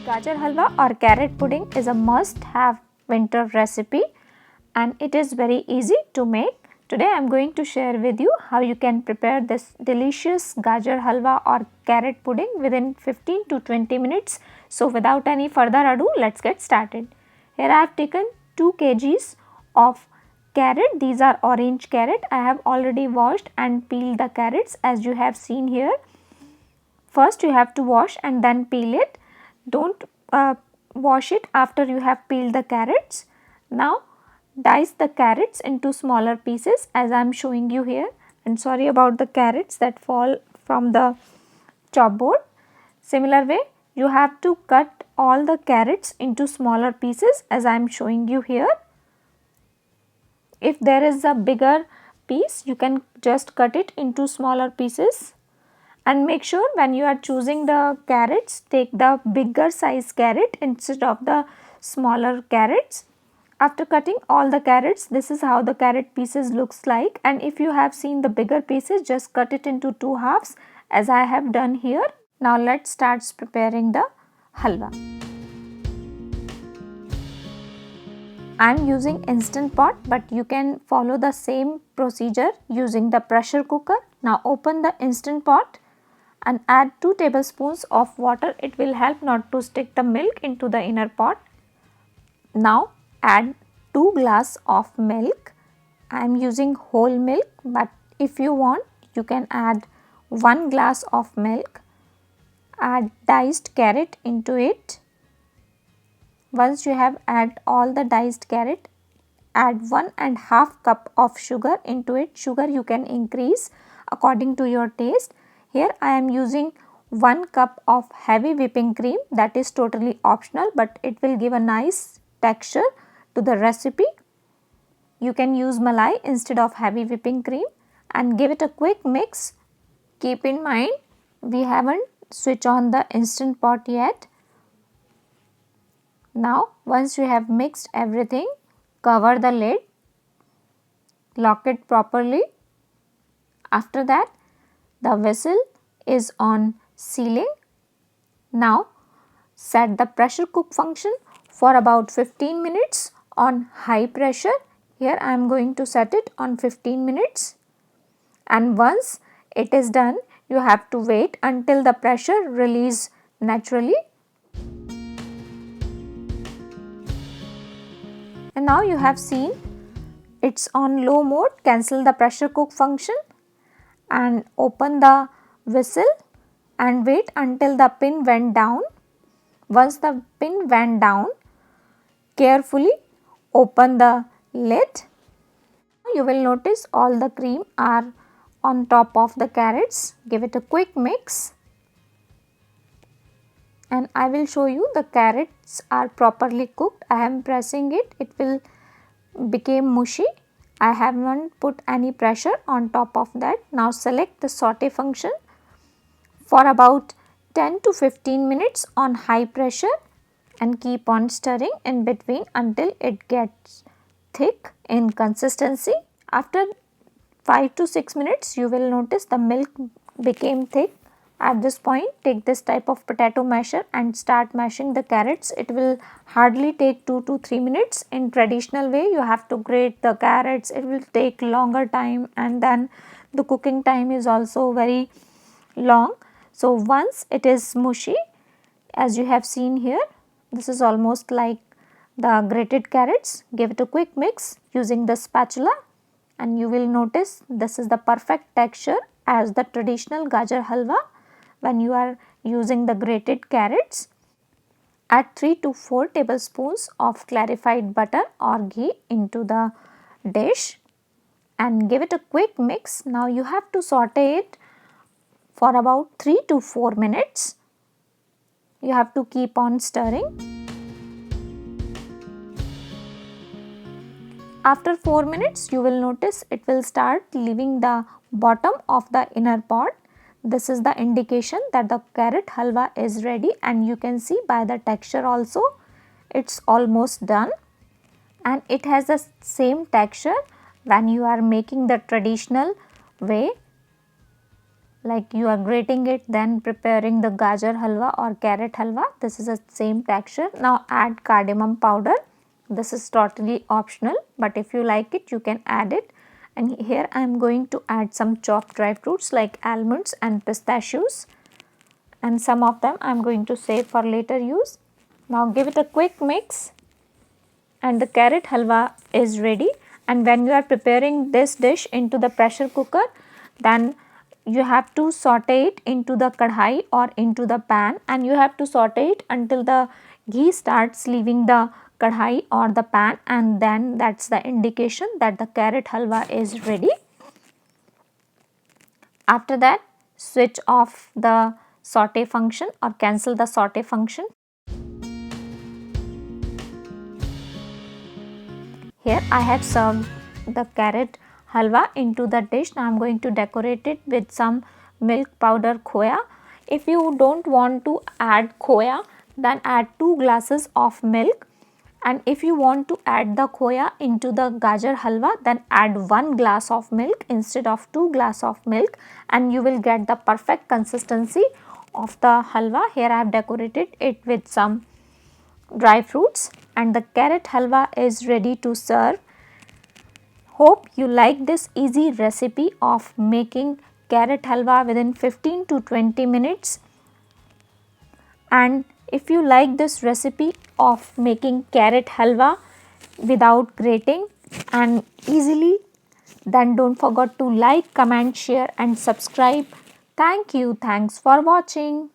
Gajar halwa or carrot pudding is a must-have winter recipe and it is very easy to make. Today I am going to share with you how you can prepare this delicious gajar halwa or carrot pudding within 15 to 20 minutes. So without any further ado, let's get started. Here I have taken 2 kgs of carrot. These are orange carrot. I have already washed and peeled the carrots as you have seen here. First you have to wash and then peel it. Don't wash it after you have peeled the carrots. Now dice the carrots into smaller pieces as I am showing you here, and sorry about the carrots that fall from the chopboard. Similar way you have to cut all the carrots into smaller pieces as I am showing you here. If there is a bigger piece, you can just cut it into smaller pieces. And make sure when you are choosing the carrots, take the bigger size carrot instead of the smaller carrots. After cutting all the carrots, this is how the carrot pieces looks like, and if you have seen the bigger pieces, just cut it into 2 halves as I have done here. Now let's start preparing the halwa. I am using instant pot, but you can follow the same procedure using the pressure cooker. Now open the instant pot and add 2 tablespoons of water. It will help not to stick the milk into the inner pot. Now add 2 glass of milk. I am using whole milk, but if you want you can add 1 glass of milk. Add diced carrot into it. Once you have add all the diced carrot, add 1.5 cup of sugar into it. Sugar you can increase according to your taste. Here I am using 1 cup of heavy whipping cream, that is totally optional, but it will give a nice texture to the recipe. You can use malai instead of heavy whipping cream and give it a quick mix. Keep in mind we haven't switched on the instant pot yet. Now once you have mixed everything, cover the lid, lock it properly. After that the vessel is on sealing. Now set the pressure cook function for about 15 minutes on high pressure. Here I am going to set it on 15 minutes, and once it is done you have to wait until the pressure release naturally. And now you have seen it's on low mode. Cancel the pressure cook function and open the whistle and wait until the pin went down. Once the pin went down, carefully open the lid. You will notice all the cream are on top of the carrots. Give it a quick mix and I will show you the carrots are properly cooked. I am pressing it, it will become mushy. I haven't put any pressure on top of that. Now select the saute function for about 10 to 15 minutes on high pressure and keep on stirring in between until it gets thick in consistency. After 5 to 6 minutes you will notice the milk became thick. At this point take this type of potato masher and start mashing the carrots. It will hardly take 2 to 3 minutes. In traditional way you have to grate the carrots, it will take longer time and then the cooking time is also very long. So once it is mushy, as you have seen here, this is almost like the grated carrots. Give it a quick mix using the spatula and you will notice this is the perfect texture as the traditional gajar halwa when you are using the grated carrots. Add 3 to 4 tablespoons of clarified butter or ghee into the dish and give it a quick mix. Now you have to saute it for about 3 to 4 minutes. You have to keep on stirring. After 4 minutes you will notice it will start leaving the bottom of the inner pot. This is the indication that the carrot halwa is ready and you can see by the texture also it's almost done, and it has the same texture when you are making the traditional way. like you are grating it, then preparing the gajar halwa or carrot halwa. This is the same texture. Now add cardamom powder. This is totally optional, but if you like it, you can add it. And here I am going to add some chopped dry fruits like almonds and pistachios, and some of them I am going to save for later use. Now give it a quick mix and the carrot halwa is ready. And when you are preparing this dish into the pressure cooker, then you have to saute it into the kadhai or into the pan, and you have to saute it until the ghee starts leaving the kadhai or the pan, and then that's the indication that the carrot halwa is ready. After that, switch off the saute function or cancel the saute function. Here I have served the carrot halwa into the dish. Now I am going to decorate it with some milk powder khoya. If you don't want to add khoya, then add 2 glasses of milk, and if you want to add the khoya into the gajar halwa, then add 1 glass of milk instead of 2 glass of milk, and you will get the perfect consistency of the halwa. Here I have decorated it with some dry fruits, and the carrot halwa is ready to serve. Hope you like this easy recipe of making carrot halwa within 15 to 20 minutes. And if you like this recipe of making carrot halwa without grating and easily, then don't forget to like, comment, share and subscribe. Thank you. Thanks for watching.